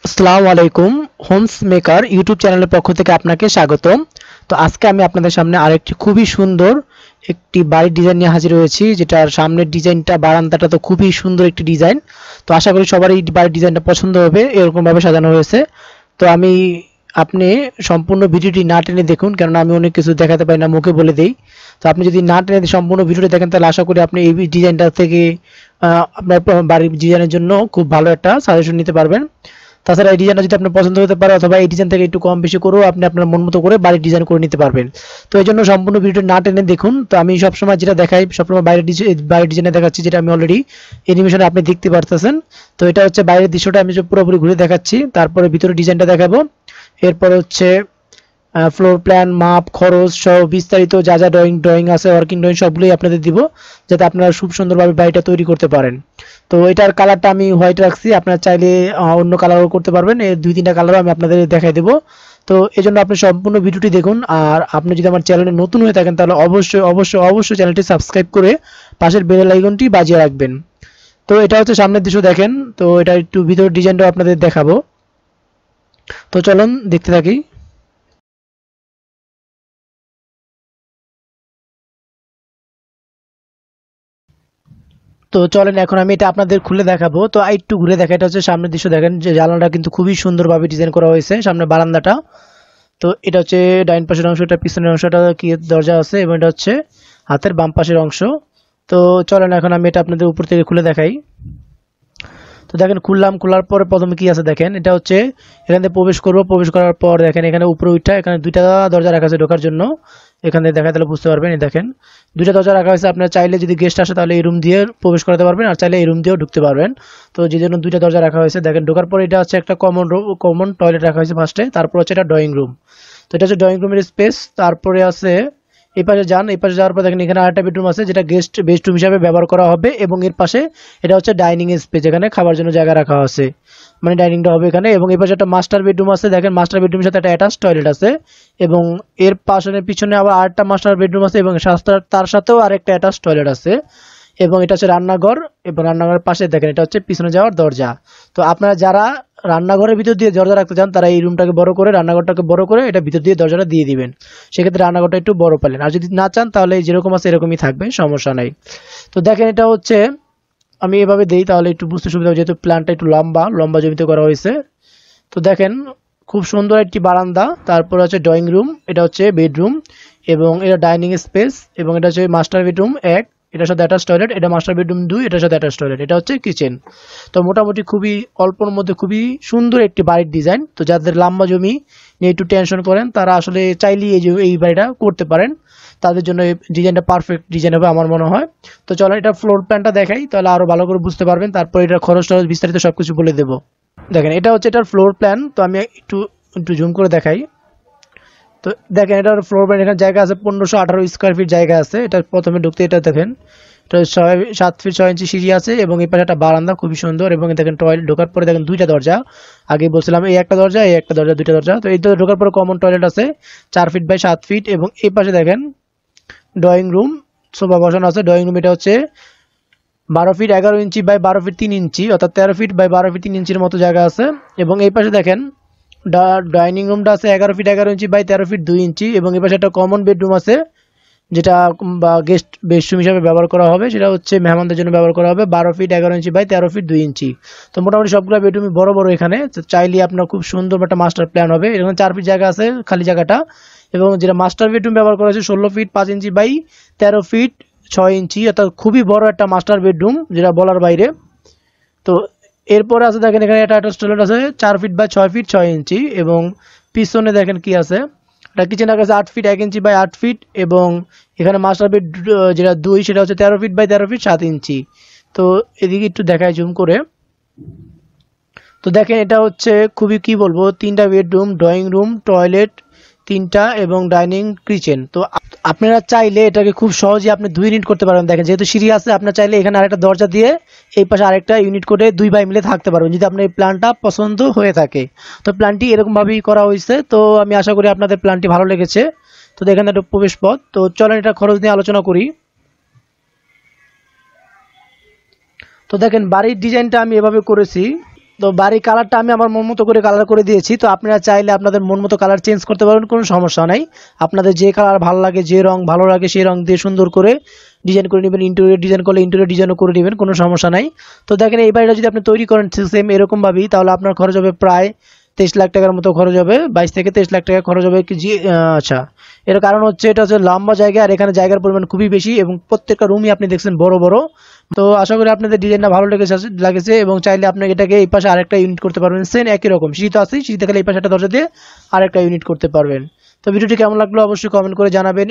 আসসালামু আলাইকুম। Holmes maker YouTube চ্যানেলের পক্ষ থেকে আপনাকে স্বাগতম। তো আজকে আমি আপনাদের সামনে আরেকটি খুবই সুন্দর একটি বাড়ির ডিজাইন নিয়ে হাজির হয়েছি, যেটার সামনের ডিজাইনটা, বারান্দাটা তো খুবই সুন্দর একটি ডিজাইন। তো আশা করি সবারই এই বাড়ির ডিজাইনটা পছন্দ হবে, এরকমভাবে সাজানো হয়েছে। তো আপনি সম্পূর্ণ ভিডিওটি না টেনে দেখুন, কেননা আমি অনেক কিছু দেখাতে পারি না, মুখে বলে দেই। তো আপনি যদি না টেনে সম্পূর্ণ ভিডিওটি দেখেন, তাহলে আশা করি আপনি এই ডিজাইনটা থেকে আপনার বাড়ির ডিজাইনের জন্য খুব ভালো একটা সাজেশন নিতে পারবেন। তাছাড়া এই ডিজাইনটা যদি আপনার পছন্দ হতে পারে, অথবা এই ডিজাইন থেকে একটু কম বেশি করেও আপনি আপনার মন মতো করে বাড়ির ডিজাইন করে নিতে পারবেন। তো এই জন্য সম্পূর্ণ ভিডিওটি না টেনে দেখুন। তো আমি সবসময় যেটা দেখাই, সবসময় বাড়ির ডিজাইনে দেখাচ্ছি, যেটা আমি অলরেডি অ্যানিমেশনে আপনি দেখতে পারতেছেন। তো এটা হচ্ছে বাইরের দৃশ্যটা আমি পুরোপুরি ঘুরে দেখাচ্ছি, তারপরে ভিতরে ডিজাইনটা দেখাবো। এরপরে হচ্ছে ফ্লোর প্ল্যান, মাপ, খরচ সহ বিস্তারিত যা যা ড্রয়িং আছে, ওয়ার্কিং ড্রয়িং সবগুলোই আপনাদের দিব, যাতে আপনারা খুব সুন্দরভাবে বাড়িটা তৈরি করতে পারেন। তো এটার কালারটা আমি হোয়াইট রাখছি, আপনারা চাইলে অন্য কালারও করতে পারবেন। এই 2-3টা কালারও আমি আপনাদের দেখাই দেবো। তো এই জন্য আপনি সম্পূর্ণ ভিডিওটি দেখুন। আর আপনি যদি আমার চ্যানেলে নতুন হয়ে থাকেন, তাহলে অবশ্যই অবশ্যই অবশ্যই চ্যানেলটি সাবস্ক্রাইব করে পাশের বেল আইকনটি বাজিয়ে রাখবেন। তো এটা হচ্ছে সামনের দৃশ্য, দেখেন। তো এটা একটু ভিতরের ডিজাইনটাও আপনাদের দেখাবো। তো চলুন দেখতে থাকি। তো চলেন এখন আমি এটা আপনাদের খুলে দেখাবো। তো একটু ঘুরে দেখা, এটা হচ্ছে সামনের দৃশ্য, দেখেন যে জানালাটা কিন্তু খুবই সুন্দরভাবে ডিজাইন করা হয়েছে, সামনে বারান্দাটা। তো এটা হচ্ছে ডাইন পাশের অংশটা, পিছনের অংশটা কি দরজা আছে, এবং এটা হচ্ছে হাতের বাম পাশের অংশ। তো চলেন এখন আমি এটা আপনাদের উপর থেকে খুলে দেখাই। তো দেখেন খোলার পরে প্রথমে কি আছে দেখেন, এটা হচ্ছে এখান থেকে প্রবেশ করবো। প্রবেশ করার পর দেখেন এখানে উপরে উঠা, এখানে 2টা দরজা রাখা আছে ঢোকার জন্য। এখানে দেখা তাহলে বুঝতে পারবেন, এই দেখেন 2টা দরজা রাখা হয়েছে। আপনারা চাইলে যদি গেস্ট আসে, তাহলে এই রুম দিয়ে প্রবেশ করাতে পারবেন, আর চাইলে এই রুম দিয়েও ঢুকতে পারবেন। তো যে জন্য 2টা দরজা রাখা হয়েছে। দেখেন ঢোকার পরে এটা হচ্ছে একটা কমন টয়লেট রাখা হয়েছে ফার্স্টে, তারপর হচ্ছে এটা ড্রয়িং রুম। তো এটা হচ্ছে ড্রয়িং রুমের স্পেস। তারপরে আছে এই পাশে যান, এই পাশে যাওয়ার পর দেখেন এখানে আরেকটা বেডরুম আছে, যেটা বেডরুম হিসাবে ব্যবহার করা হবে। এবং এর পাশে এটা হচ্ছে ডাইনিং স্পেস, যেখানে খাবার জন্য জায়গা রাখা আছে, মানে ডাইনিংটা হবে এখানে। এবং এই পাশে একটা মাস্টার বেডরুম আছে, দেখেন মাস্টার বেডরুমের সাথে একটা অ্যাটাচ টয়লেট আছে। এবং এর পিছনে আবার আরেকটা মাস্টার বেডরুম আছে, এবং তার সাথেও আরেকটা অ্যাটাচ টয়লেট আছে। এবং এটা হচ্ছে রান্নাঘর, এবং রান্নাঘরের পাশে দেখেন এটা হচ্ছে পিছনে যাওয়ার দরজা। তো আপনারা যারা রান্নাঘরের ভিতর দিয়ে দরজা রাখতে চান, তারা এই রুমটাকে বড় করে, রান্নাঘরটাকে বড় করে এটা ভিতর দিয়ে দরজাটা দিয়ে দিবেন। সেক্ষেত্রে রান্নাঘরটা একটু বড় পেলেন। আর যদি না চান, তাহলে যেরকম আছে এরকমই থাকবে, সমস্যা নাই। তো দেখেন এটা হচ্ছে, আমি এভাবে দেই তাহলে একটু বুঝতে সুবিধা হবে, যেহেতু প্ল্যানটা একটু লম্বা লম্বা জমিতে করা হয়েছে। তো দেখেন খুব সুন্দর একটি বারান্দা, তারপর হচ্ছে ড্রয়িং রুম, এটা হচ্ছে বেডরুম, এবং এটা ডাইনিং স্পেস, এবং এটা হচ্ছে মাস্টার বেডরুম 1, এটার সাথে অ্যাটাচ টয়লেট, এটা মাস্টার বেডরুম 2, এটার সাথে অ্যাটাচ টয়লেট, এটা হচ্ছে কিচেন। তো মোটামুটি খুবই অল্পর মধ্যে খুবই সুন্দর একটি বাড়ির ডিজাইন। তো যাদের লম্বা জমি নিয়ে একটু টেনশন করেন, তারা আসলে চাইলেই এই বাড়িটা করতে পারেন। তাদের জন্য এই ডিজাইনটা পারফেক্ট ডিজাইন হবে আমার মনে হয়। তো চলো এটা ফ্লোর প্ল্যানটা দেখাই, তাহলে আরো ভালো করে বুঝতে পারবেন। তারপর এটা খরচ টরচ বিস্তারিত সবকিছু বলে দেবো। দেখেন এটা হচ্ছে এটার ফ্লোর প্ল্যান। তো আমি একটু একটু জুম করে দেখাই। তো দেখেন এটার ফ্লোর প্ল্যান, এখানে জায়গা আছে 1518 স্কোয়ার ফিট জায়গা আছে। এটা প্রথমে ঢুকতে এটা দেখেন, এটা 7 ফিট 6 ইঞ্চি সিঁড়ি আছে, এবং এই পাশে একটা বারান্দা খুবই সুন্দর। এবং দেখেন টয়লেট ঢোকার পরে দেখেন 2টা দরজা, আগে বলছিলাম এই একটা দরজা, এই একটা দরজা, 2টা দরজা। তো এই তো ঢোকার পরে কমন টয়লেট আছে 4 ফিট বাই 7 ফিট। এবং এই পাশে দেখেন ড্রয়িং রুম, সোফা বসানো আছে। ড্রয়িং রুম এটা হচ্ছে 12 ফিট 11 ইঞ্চি বাই 12 ফিট 3 ইঞ্চি, অর্থাৎ 13 ফিট বাই 12 ফিট 3 ইঞ্চির মতো জায়গা আছে। এবং এই পাশে দেখেন ডাইনিং রুমটা আছে 11 ফিট 11 ইঞ্চি বাই 13 ফিট 2 ইঞ্চি। এবং এই পাশে একটা কমন বেডরুম আছে, যেটা বা গেস্ট বেডরুম হিসাবে ব্যবহার করা হবে, সেটা হচ্ছে মেহমানদের জন্য ব্যবহার করা হবে, 12 ফিট 11 ইঞ্চি বাই 13 ফিট 2 ইঞ্চি। তো মোটামুটি সবগুলো বেডরুমই বড় বড় এখানে। চাইলে আপনার খুব সুন্দর একটা মাস্টার প্ল্যান হবে। এখানে 4 ফিট জায়গা আছে খালি জায়গাটা। এবং যেটা মাস্টার বেডরুম ব্যবহার করা হয়েছে 16 ফিট 5 ইঞ্চি বাই 13 ফিট 6 ইঞ্চি, অর্থাৎ খুবই বড় একটা মাস্টার বেডরুম, যেটা বলার বাইরে। তো এরপরে আছে দেখেন এখানে একটা অ্যাটাচ টয়লেট আছে 4 ফিট বাই 6 ফিট 6 ইঞ্চি। এবং পিছনে দেখেন কি আছে, এটা কিচেন আছে 8 ফিট 1 ইঞ্চি বাই 8 ফিট। এবং এখানে মাস্টার বেড যেটা 2, সেটা হচ্ছে 13 ফিট বাই 13 ফিট 7 ইঞ্চি। তো এদিকে একটু দেখায় জুম করে। তো দেখেন এটা হচ্ছে খুবই কি বলবো, 3টা বেডরুম, ড্রয়িং রুম, টয়লেট 3টা, এবং ডাইনিং কিচেন। তো আপনারা চাইলে এটাকে খুব সহজে আপনি 2 ইউনিট করতে পারবেন। দেখেন যেহেতু সিঁড়ি আছে, আপনার চাইলে এখানে আরেকটা দরজা দিয়ে এই পাশে আরেকটা ইউনিট করে 2 ভাই মিলে থাকতে পারবেন, যদি আপনার এই প্ল্যানটা পছন্দ হয়ে থাকে। তো প্ল্যানটি এরকম ভাবেই করা হয়েছে। তো আমি আশা করি আপনাদের প্ল্যানটি ভালো লেগেছে। তো দেখেন একটা প্রবেশ পথ। তো চলেন এটা খরচ নিয়ে আলোচনা করি। তো দেখেন বাড়ির ডিজাইনটা আমি এভাবে করেছি। তো বাড়ির কালারটা আমি আমার মন মতো করে কালার করে দিয়েছি। তো আপনারা চাইলে আপনাদের মন মতো কালার চেঞ্জ করতে পারবেন, কোনো সমস্যা নাই। আপনাদের যে কালার ভালো লাগে, যে রং ভালো লাগে সেই রং দিয়ে সুন্দর করে ডিজাইন করে নেবেন। ইন্টেরিয়র ডিজাইন করলে ইন্টেরিয়র ডিজাইনও করে নেবেন, কোনো সমস্যা নাই। তো দেখেন এই বাড়িটা যদি আপনি তৈরি করেন সেম এরকম ভাবেই, তাহলে আপনার খরচ হবে প্রায় 23 লাখ টাকার মতো খরচ হবে, 22 থেকে 23 লাখ টাকা খরচ হবে কি জি। আচ্ছা, এর কারণ হচ্ছে এটা হচ্ছে লম্বা জায়গা, আর এখানে জায়গার পরিমাণ খুবই বেশি এবং প্রত্যেকটা রুমই আপনি দেখছেন বড় বড়। তো আশা করি আপনাদের ডিজাইনটা ভালো লাগেছে এবং চাইলে আপনাকে এটাকে এই পাশে আরেকটা ইউনিট করতে পারবেন, সেম একই রকম সিঁড়ি তো আছে, সিঁড়ি থেকে এই পাশে একটা দরজা দিয়ে আরেকটা ইউনিট করতে পারবেন। তো ভিডিওটি কেমন লাগলো অবশ্যই কমেন্ট করে জানাবেন।